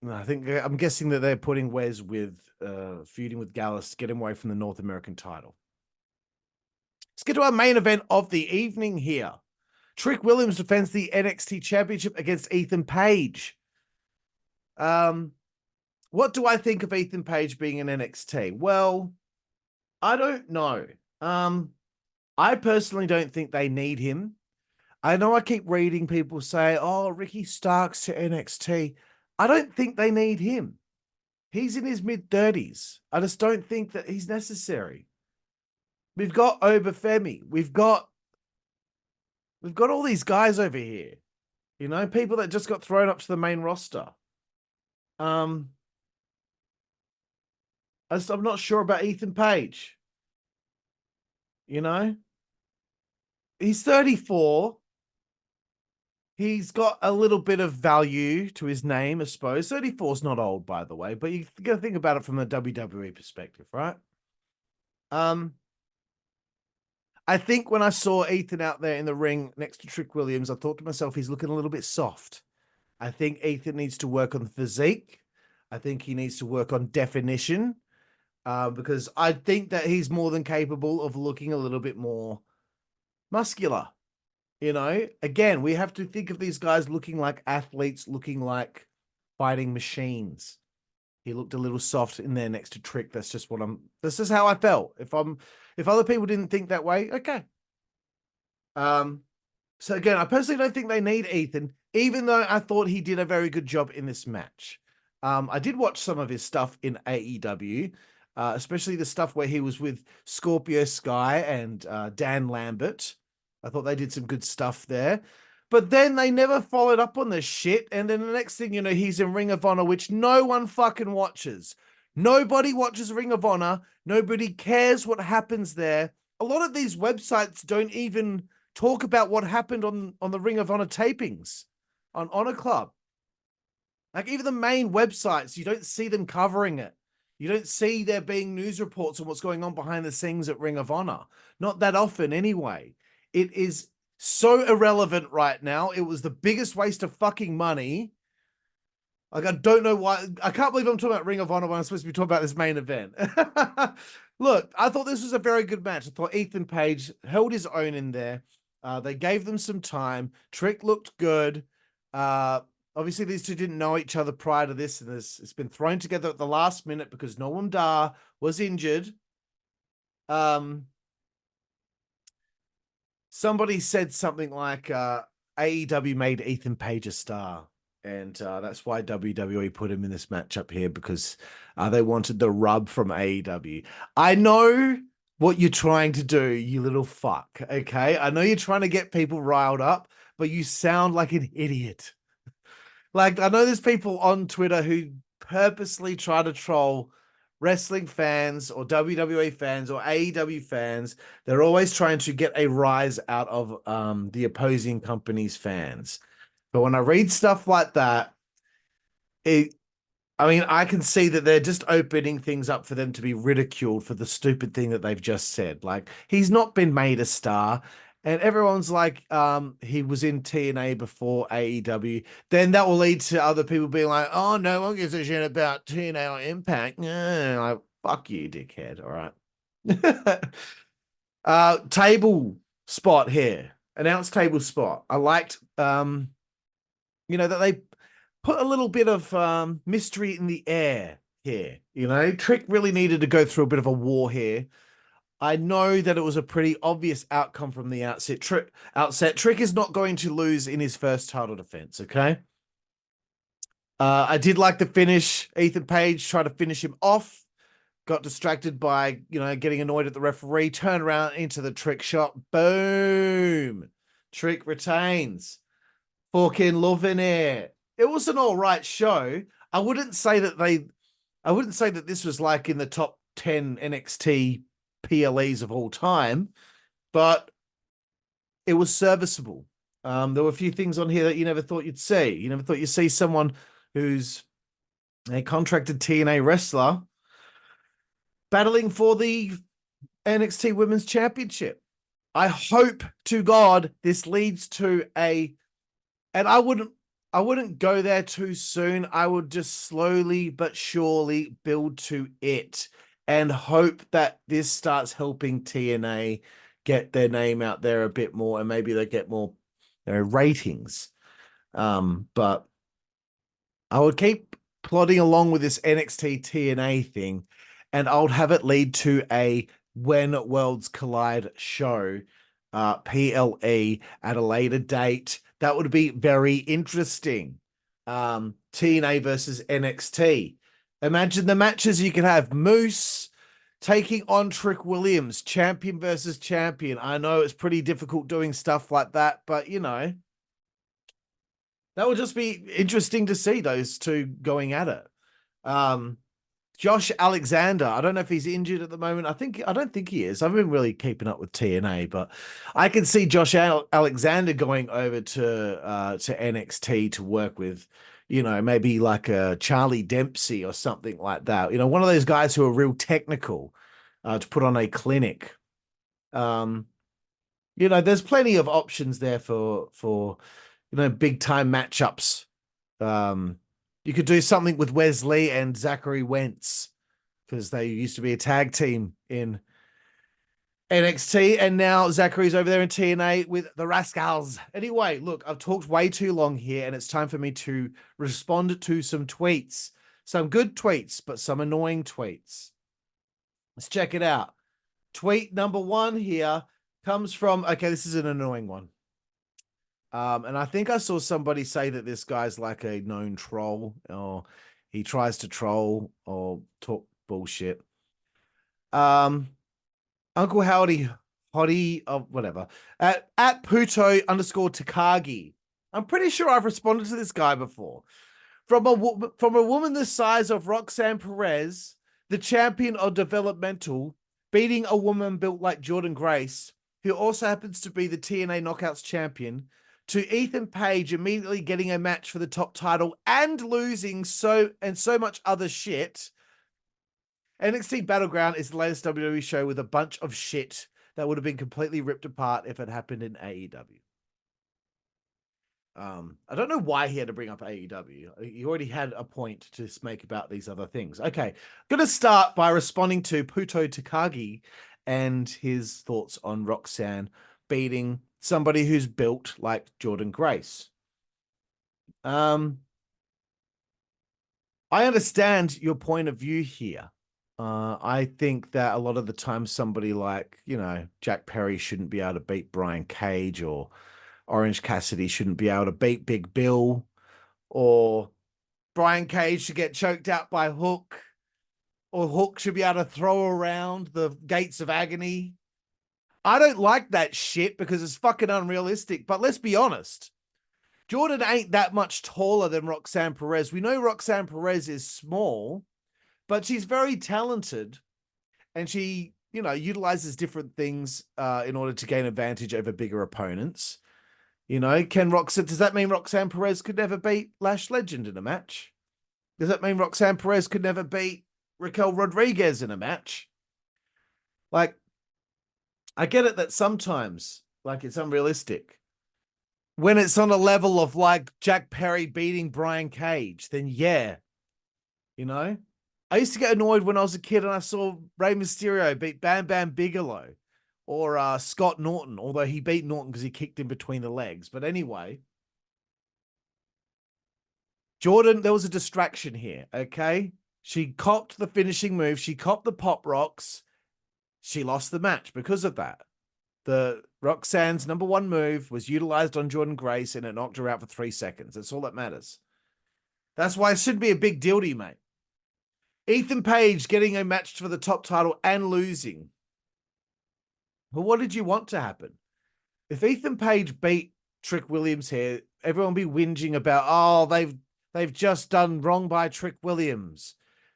I'm guessing that they're putting Wes with feuding with Gallus to get him away from the North American title. Let's get to our main event of the evening here. Trick Williams defends the NXT Championship against Ethan Page. What do I think of Ethan Page being in NXT? Well, I don't know. I personally don't think they need him. I know I keep reading people say, oh, Ricky Starks to NXT. I don't think they need him. He's in his mid-30s. I just don't think that he's necessary. We've got OBA FEMI. We've got all these guys over here. You know, people that just got thrown up to the main roster. I'm not sure about Ethan Page. You know? He's 34. He's got a little bit of value to his name, I suppose. 34 is not old, by the way, but you got to think about it from the WWE perspective, right? I think when I saw Ethan out there in the ring next to Trick Williams, I thought to myself, he's looking a little bit soft. I think Ethan needs to work on physique. I think he needs to work on definition, because I think that he's more than capable of looking a little bit more muscular. You know, again, we have to think of these guys looking like athletes, looking like fighting machines. He looked a little soft in there next to Trick. That's just this is how I felt. If other people didn't think that way, okay. So again, I personally don't think they need Ethan, even though I thought he did a very good job in this match. I did watch some of his stuff in AEW, especially the stuff where he was with Scorpio Sky and Dan Lambert. I thought they did some good stuff there. But then they never followed up on this shit. And then the next thing you know, he's in Ring of Honor, which no one fucking watches. Nobody watches Ring of Honor. Nobody cares what happens there. A lot of these websites don't even talk about what happened on the Ring of Honor tapings on Honor Club. Like, even the main websites, you don't see them covering it. You don't see there being news reports on what's going on behind the scenes at Ring of Honor. Not that often anyway. It is so irrelevant right now. It was the biggest waste of fucking money. Like, I don't know why. I can't believe I'm talking about Ring of Honor when I'm supposed to be talking about this main event. Look, I thought this was a very good match. I thought Ethan Page held his own in there. They gave them some time. Trick looked good. Obviously, these two didn't know each other prior to this, and it's been thrown together at the last minute because Noam Dar was injured. Somebody said something like AEW made Ethan Page a star. And that's why WWE put him in this matchup here, because they wanted the rub from AEW. I know what you're trying to do, you little fuck, okay? I know you're trying to get people riled up, but you sound like an idiot. Like, I know there's people on Twitter who purposely try to troll wrestling fans or WWE fans or AEW fans. They're always trying to get a rise out of the opposing company's fans. But when I read stuff like that, I can see that they're just opening things up for them to be ridiculed for the stupid thing that they've just said. Like, he's not been made a star. And everyone's like, he was in TNA before AEW. Then that will lead to other people being like, oh, no one gives a shit about TNA or Impact. Like, fuck you, dickhead. All right. Table spot here. Announced table spot. I liked that they put a little bit of mystery in the air here. Trick really needed to go through a bit of a war here. I know that it was a pretty obvious outcome from the outset. Trick is not going to lose in his first title defense, okay? I did like the finish. Ethan Page tried to finish him off, got distracted by, getting annoyed at the referee, turned around into the Trick shot. Boom. Trick retains. Fucking loving it. It was an all right show. I wouldn't say that this was like in the top 10 NXT PLEs of all time, but it was serviceable. There were a few things on here that you never thought you'd see. You never thought you'd see someone who's a contracted TNA wrestler battling for the NXT Women's Championship. I hope to God this leads to and I wouldn't go there too soon. I would just slowly but surely build to it and hope that this starts helping TNA get their name out there a bit more, and maybe they get more ratings. But I would keep plodding along with this NXT TNA thing, and I would have it lead to a When Worlds Collide show, PLE, at a later date. That would be very interesting. TNA versus NXT. Imagine the matches you could have. Moose taking on Trick Williams, champion versus champion. I know it's pretty difficult doing stuff like that, but that would just be interesting to see those two going at it. Josh Alexander, I don't know if he's injured at the moment. I don't think he is. I've been really keeping up with TNA, but I can see Josh Alexander going over to NXT to work with, maybe like a Charlie Dempsey or something like that. One of those guys who are real technical, to put on a clinic. There's plenty of options there for big time matchups. You could do something with Wesley and Zachary Wentz, because they used to be a tag team in NXT, and now Zachary's over there in TNA with the Rascals. Anyway, look, I've talked way too long here, and it's time for me to respond to some tweets. Some good tweets, but some annoying tweets. Let's check it out. Tweet number 1 here comes from, okay, this is an annoying one. And I think I saw somebody say that this guy's like a known troll, or he tries to troll or talk bullshit. Uncle Howdy, Hottie, whatever. At Puto _ Takagi. I'm pretty sure I've responded to this guy before. From a woman the size of Roxanne Perez, the champion of developmental, beating a woman built like Jordan Grace, who also happens to be the TNA Knockouts champion, to Ethan Page immediately getting a match for the top title and losing so much other shit. NXT Battleground is the latest WWE show with a bunch of shit that would have been completely ripped apart if it happened in AEW. I don't know why he had to bring up AEW. He already had a point to make about these other things. Okay, going to start by responding to Puto Takagi and his thoughts on Roxanne beating somebody who's built like Jordan Grace. I understand your point of view here. I think that a lot of the time somebody like, Jack Perry shouldn't be able to beat Brian Cage, or Orange Cassidy shouldn't be able to beat Big Bill, or Brian Cage should get choked out by Hook, or Hook should be able to throw around the gates of agony. I don't like that shit because it's fucking unrealistic. But let's be honest. Jordan ain't that much taller than Roxanne Perez. We know Roxanne Perez is small, but she's very talented, and she, utilizes different things in order to gain advantage over bigger opponents. Does that mean Roxanne Perez could never beat Lash Legend in a match? Does that mean Roxanne Perez could never beat Raquel Rodriguez in a match? Like, I get it that sometimes, it's unrealistic. When it's on a level of like Jack Perry beating Brian Cage, then yeah, I used to get annoyed when I was a kid and I saw Rey Mysterio beat Bam Bam Bigelow, or Scott Norton, although he beat Norton because he kicked him between the legs. But anyway, Jordan, there was a distraction here, okay? She copped the finishing move. She copped the pop rocks. She lost the match because of that. The Roxanne's number one move was utilized on Jordan Grace, and it knocked her out for 3 seconds. That's all that matters. That's why it shouldn't be a big deal to you, mate. Ethan Page getting a match for the top title and losing. Well, what did you want to happen? If Ethan Page beat Trick Williams here, everyone will be whinging about, oh, they've just done wrong by Trick Williams.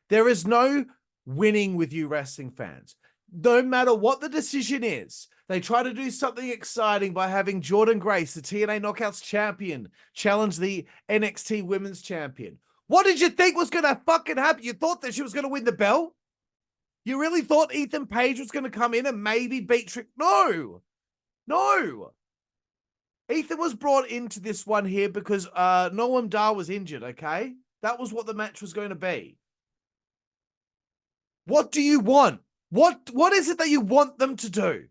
There is no winning with you wrestling fans. No matter what the decision is, they try to do something exciting by having Jordan Grace, the TNA Knockouts champion, challenge the NXT Women's Champion. What did you think was going to fucking happen? You thought that she was going to win the belt? You really thought Ethan Page was going to come in and maybe beat Trick? No. Ethan was brought into this one here because Noam Dar was injured, okay? That was what the match was going to be. What do you want? What is it that you want them to do?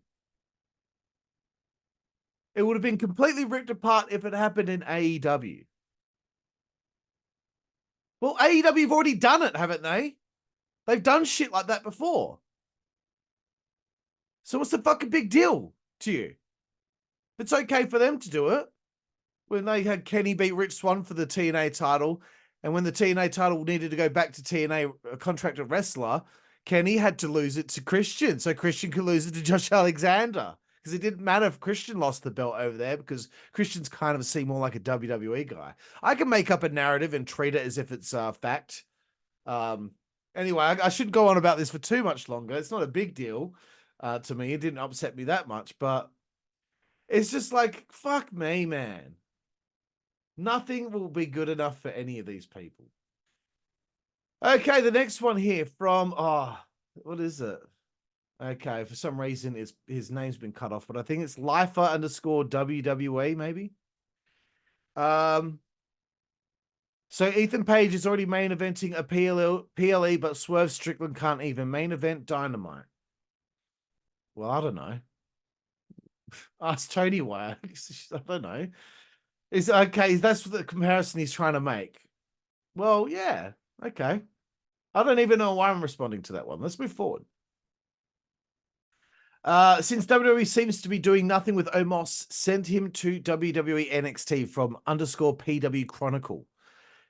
It would have been completely ripped apart if it happened in AEW. Well, AEW have already done it, haven't they? They've done shit like that before. So what's the fucking big deal to you? It's okay for them to do it. When they had Kenny beat Rich Swann for the TNA title, and when the TNA title needed to go back to TNA, a contracted wrestler, Kenny had to lose it to Christian, so Christian could lose it to Josh Alexander. Because it didn't matter if Christian lost the belt over there, because Christian's kind of seemed more like a WWE guy. I can make up a narrative and treat it as if it's fact. Anyway, I shouldn't go on about this for too much longer. It's not a big deal to me. It didn't upset me that much, but it's just like, fuck me, man. Nothing will be good enough for any of these people. Okay, the next one here from, what is it? Okay, for some reason his name's been cut off, but I think it's Lifer_WWA, maybe. So Ethan Page is already main eventing a PLE, but Swerve Strickland can't even main event Dynamite. Well, I don't know. Ask Tony why. I don't know. Is okay, that's the comparison he's trying to make. Well, yeah, okay. I don't even know why I'm responding to that one. Let's move forward. Since WWE seems to be doing nothing with Omos, send him to WWE NXT from _PW Chronicle.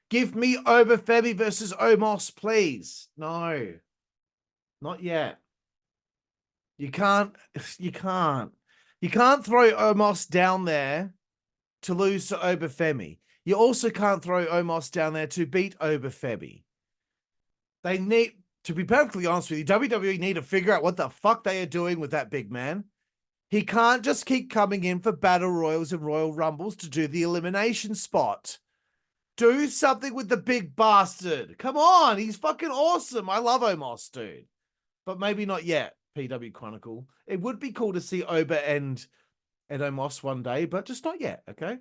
Give me Oba Femi versus Omos, please. No, not yet. You can't throw Omos down there to lose to Oba Femi. You also can't throw Omos down there to beat Oba Femi. They need, to be perfectly honest with you, WWE need to figure out what the fuck they are doing with that big man. He can't just keep coming in for Battle Royals and Royal Rumbles to do the elimination spot. Do something with the big bastard. Come on, he's fucking awesome. I love Omos, dude. But maybe not yet, PW Chronicle. It would be cool to see Oba and Omos one day, but just not yet, okay?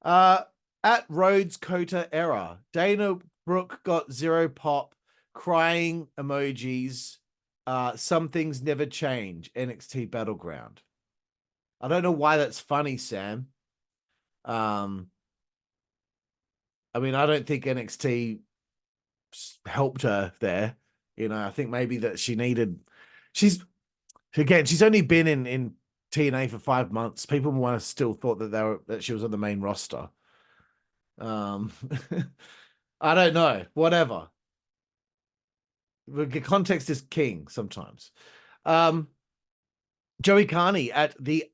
Uh, at Rhodes Cota era, Dana Brooke got 0 pop, crying emojis. Some things never change. NXT Battleground. I don't know why that's funny, Sam. I mean, I don't think NXT helped her there. You know, I think maybe that she needed. She's only been in TNA for 5 months. People might have still thought that she was on the main roster. I don't know. Whatever. The context is king sometimes. Joey Carney at the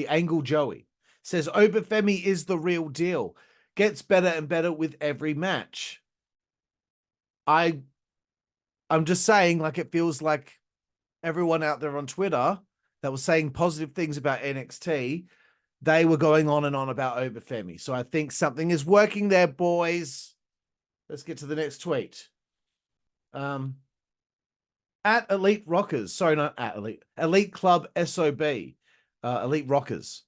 Angle Joey says Obafemi is the real deal. Gets better and better with every match. I'm just saying, like, it feels like everyone out there on Twitter that was saying positive things about NXT, they were going on and on about Obafemi. So I think something is working there, boys. Let's get to the next tweet. At Elite Rockers, sorry, not at Elite Club SOB, Elite Rockers.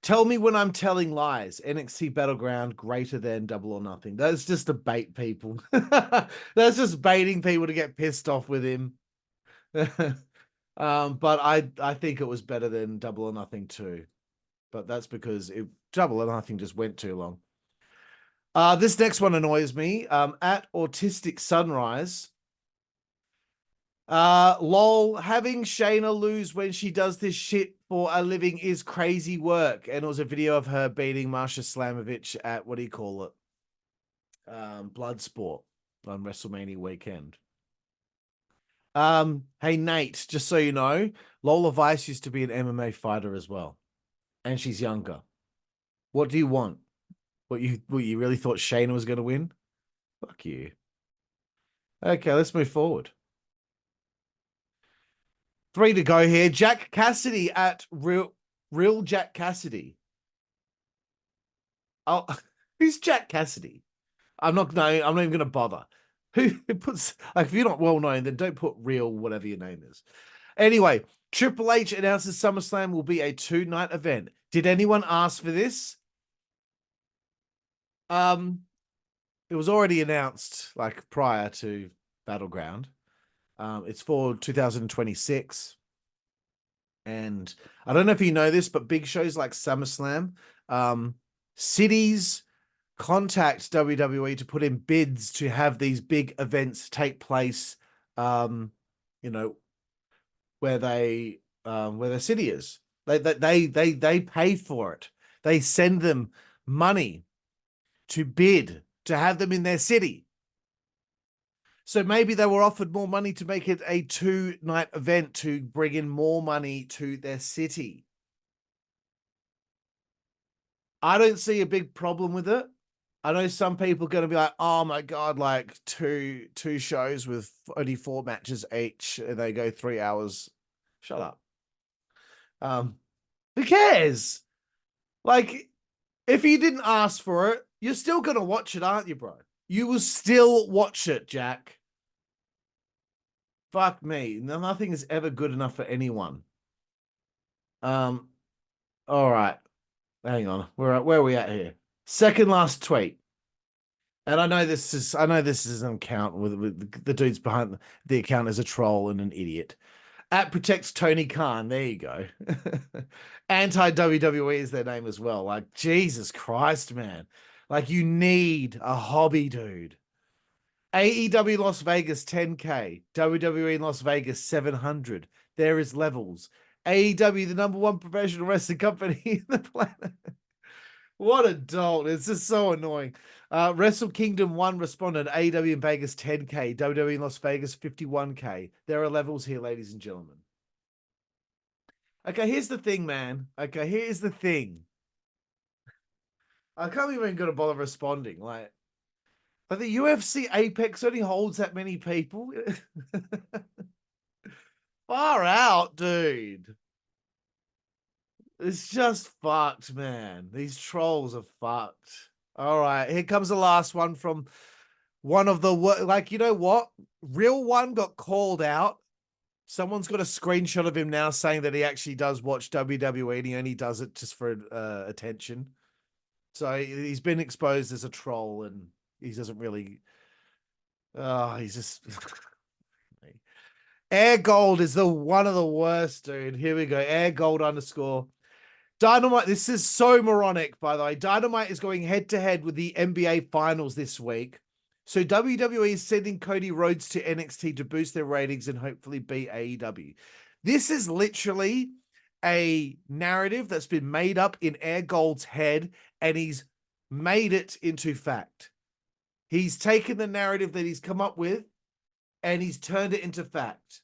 Tell me when I'm telling lies. NXT Battleground greater than Double or Nothing. That's just to bait people. That's just baiting people to get pissed off with him. But I think it was better than Double or Nothing too. But that's because Double or Nothing just went too long. This next one annoys me. At Autistic Sunrise. Lol, having Shayna lose when she does this shit for a living is crazy work. And it was a video of her beating Marsha Slamovich at, what do you call it? Bloodsport on WrestleMania weekend. Hey, Nate, just so you know, Lola Vice used to be an MMA fighter as well. And she's younger. What do you want? What you really thought Shayna was going to win? Fuck you. Okay, let's move forward. 3 to go here. Jack Cassidy at Real Jack Cassidy. Oh, who's Jack Cassidy? I'm not even going to bother. Who puts, like, if you're not well known, then don't put Real whatever your name is. Anyway, Triple H announces SummerSlam will be a 2-night event. Did anyone ask for this? It was already announced, like, prior to Battleground. It's for 2026. And I don't know if you know this, but big shows like SummerSlam, cities contact WWE to put in bids to have these big events take place, you know, where their city is. They pay for it. They send them money to bid to have them in their city. So maybe they were offered more money to make it a 2-night event to bring in more money to their city. I don't see a big problem with it. I know some people are going to be like, oh my God, like two shows with only 4 matches each and they go 3 hours. Shut up. Who cares? Like, if you didn't ask for it, you're still going to watch it, aren't you, bro? You will still watch it, Jack. Fuck me. Nothing is ever good enough for anyone. All right. Hang on. Where are we at here? Second last tweet. And I know this is an account with the dudes behind the account is a troll and an idiot. At protects Tony Khan. There you go. Anti WWE is their name as well. Like, Jesus Christ, man. Like, you need a hobby, dude. AEW Las Vegas 10K, WWE in Las Vegas 700. There is levels. AEW, the #1 professional wrestling company in the planet. What a dolt. It's just so annoying. Wrestle Kingdom 1 responded, AEW in Vegas 10K, WWE in Las Vegas 51K. There are levels here, ladies and gentlemen. Okay, here's the thing, man. Okay, here's the thing. I can't even gonna bother responding. Like the UFC Apex only holds that many people. Far out, dude. It's just fucked, man. These trolls are fucked. All right, here comes the last one from one of the, like, you know what? Real One got called out. Someone's got a screenshot of him now saying that he actually does watch WWE and he only does it just for attention. So he's been exposed as a troll, and he doesn't really. Oh, he's just. Air Gold is the one of the worst, dude. Here we go. Air Gold underscore. Dynamite. This is so moronic, by the way. Dynamite is going head to head with the NBA Finals this week. So WWE is sending Cody Rhodes to NXT to boost their ratings and hopefully beat AEW. This is literally a narrative that's been made up in Air Gold's head, and he's made it into fact. He's taken the narrative that he's come up with and he's turned it into fact.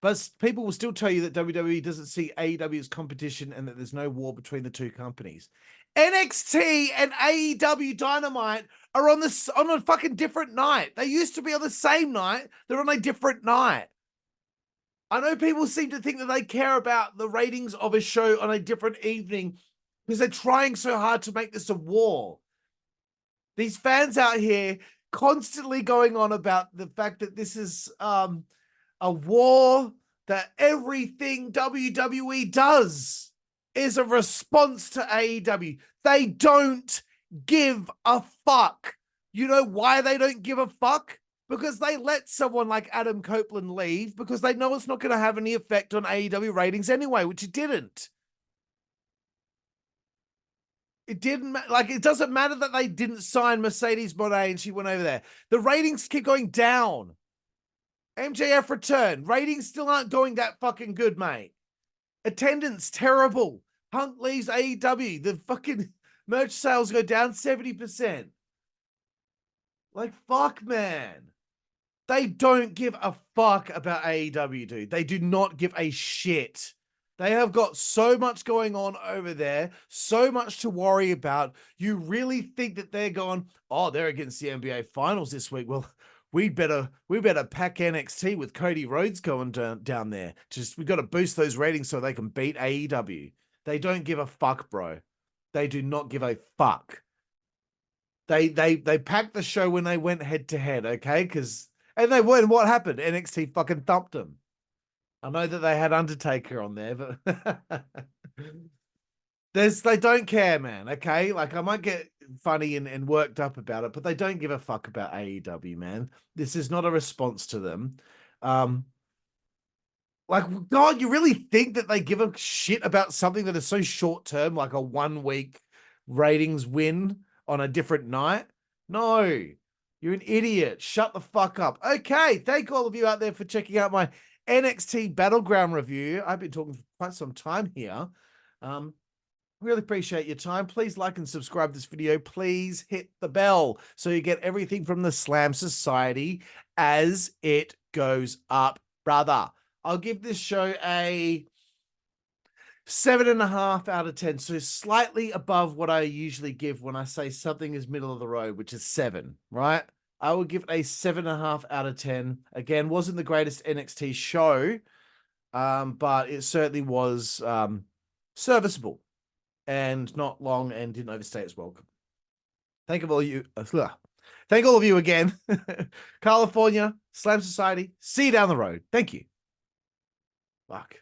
But people will still tell you that WWE doesn't see AEW as competition and that there's no war between the two companies. NXT and AEW Dynamite are on a fucking different night. They used to be on the same night. They're on a different night. I know people seem to think that they care about the ratings of a show on a different evening because they're trying so hard to make this a war. These fans out here constantly going on about the fact that this is a war, that everything WWE does is a response to AEW. They don't give a fuck. You know why they don't give a fuck? Because they let someone like Adam Copeland leave because they know it's not going to have any effect on AEW ratings anyway, which it didn't. It didn't like, it doesn't matter that they didn't sign Mercedes Monet and she went over there. The ratings keep going down. MJF returned. Ratings still aren't going that fucking good, mate. Attendance terrible. Punk leaves AEW. The fucking merch sales go down 70%. Like, fuck, man. They don't give a fuck about AEW, dude. They do not give a shit. They have got so much going on over there, so much to worry about. You really think that they're going, oh, they're against the NBA Finals this week. Well, we better pack NXT with Cody Rhodes going down there. We got to boost those ratings so they can beat AEW. They don't give a fuck, bro. They do not give a fuck. They packed the show when they went head to head, okay? And they weren't. What happened? NXT fucking thumped them. I know that they had Undertaker on there, but they don't care, man. Okay, like I might get funny and worked up about it, but they don't give a fuck about AEW, man. This is not a response to them. Like, God, you really think that they give a shit about something that is so short term, like a 1 week ratings win on a different night? No, you're an idiot. Shut the fuck up. Okay, thank all of you out there for checking out my NXT Battleground review. I've been talking for quite some time here. Really appreciate your time. Please like and subscribe this video. Please hit the bell so you get everything from the Slam Society as it goes up, brother. I'll give this show a 7.5 out of 10. So slightly above what I usually give when I say something is middle of the road, which is 7, right? I will give it a 7.5 out of 10. Again, wasn't the greatest NXT show, but it certainly was serviceable and not long and didn't overstay its welcome. Thank all of you again. Karlifornia, Slam Society. See you down the road. Thank you. Fuck.